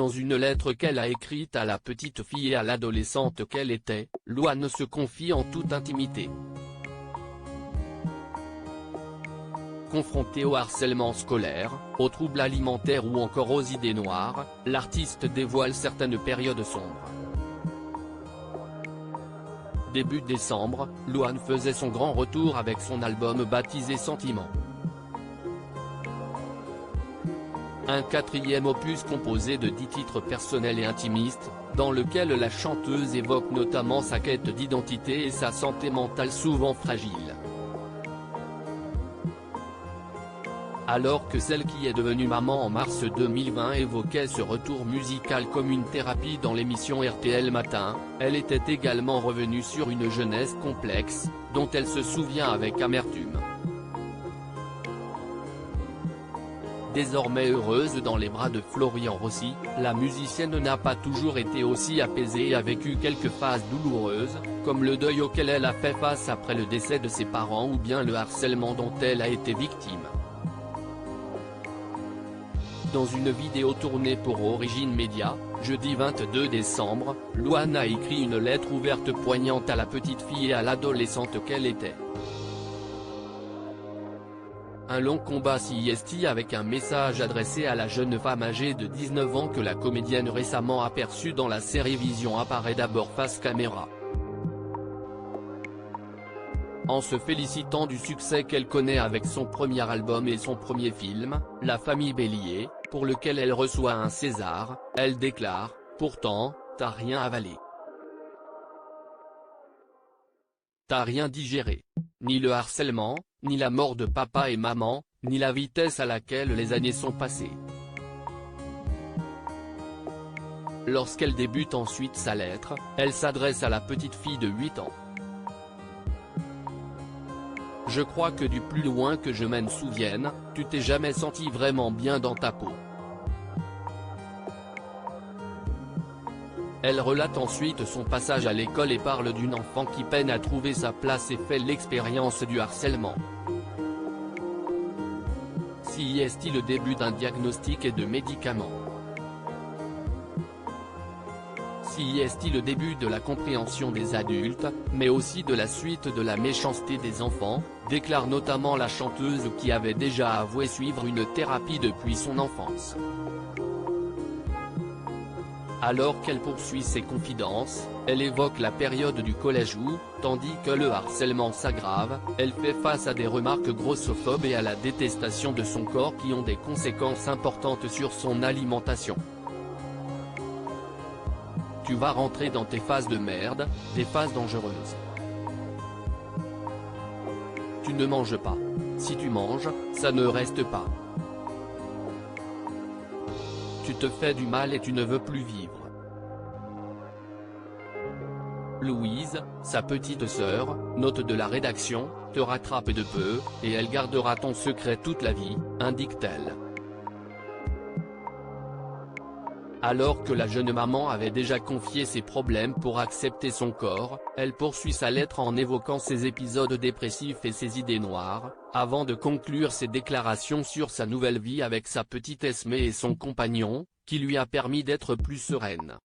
Dans une lettre qu'elle a écrite à la petite fille et à l'adolescente qu'elle était, Louane se confie en toute intimité. Confrontée au harcèlement scolaire, aux troubles alimentaires ou encore aux idées noires, l'artiste dévoile certaines périodes sombres. Début décembre, Louane faisait son grand retour avec son album baptisé Sentiments. Un quatrième opus composé de 10 titres personnels et intimistes, dans lequel la chanteuse évoque notamment sa quête d'identité et sa santé mentale souvent fragile. Alors que celle qui est devenue maman en mars 2020 évoquait ce retour musical comme une thérapie dans l'émission RTL Matin, elle était également revenue sur une jeunesse complexe, dont elle se souvient avec amertume. Désormais heureuse dans les bras de Florian Rossi, la musicienne n'a pas toujours été aussi apaisée et a vécu quelques phases douloureuses, comme le deuil auquel elle a fait face après le décès de ses parents ou bien le harcèlement dont elle a été victime. Dans une vidéo tournée pour Origine Média, jeudi 22 décembre, Louane a écrit une lettre ouverte poignante à la petite fille et à l'adolescente qu'elle était. Un long combat CIST avec un message adressé à la jeune femme âgée de 19 ans que la comédienne récemment aperçue dans la série Vision apparaît d'abord face caméra. En se félicitant du succès qu'elle connaît avec son premier album et son premier film, La Famille Bélier, pour lequel elle reçoit un César, elle déclare « Pourtant, t'as rien avalé. T'as rien digéré. Ni le harcèlement, ni la mort de papa et maman, ni la vitesse à laquelle les années sont passées. » Lorsqu'elle débute ensuite sa lettre, elle s'adresse à la petite fille de 8 ans. Je crois que du plus loin que je m'en souvienne, tu t'es jamais senti vraiment bien dans ta peau. Elle relate ensuite son passage à l'école et parle d'une enfant qui peine à trouver sa place et fait l'expérience du harcèlement. CIST le début d'un diagnostic et de médicaments. CIST le début de la compréhension des adultes, mais aussi de la suite de la méchanceté des enfants, déclare notamment la chanteuse qui avait déjà avoué suivre une thérapie depuis son enfance. Alors qu'elle poursuit ses confidences, elle évoque la période du collège où, tandis que le harcèlement s'aggrave, elle fait face à des remarques grossophobes et à la détestation de son corps qui ont des conséquences importantes sur son alimentation. Tu vas rentrer dans tes phases de merde, des phases dangereuses. Tu ne manges pas. Si tu manges, ça ne reste pas. Tu te fais du mal et tu ne veux plus vivre. Louise, sa petite sœur, note de la rédaction, te rattrape de peu, et elle gardera ton secret toute la vie, indique-t-elle. Alors que la jeune maman avait déjà confié ses problèmes pour accepter son corps, elle poursuit sa lettre en évoquant ses épisodes dépressifs et ses idées noires, avant de conclure ses déclarations sur sa nouvelle vie avec sa petite Esmée et son compagnon, qui lui a permis d'être plus sereine.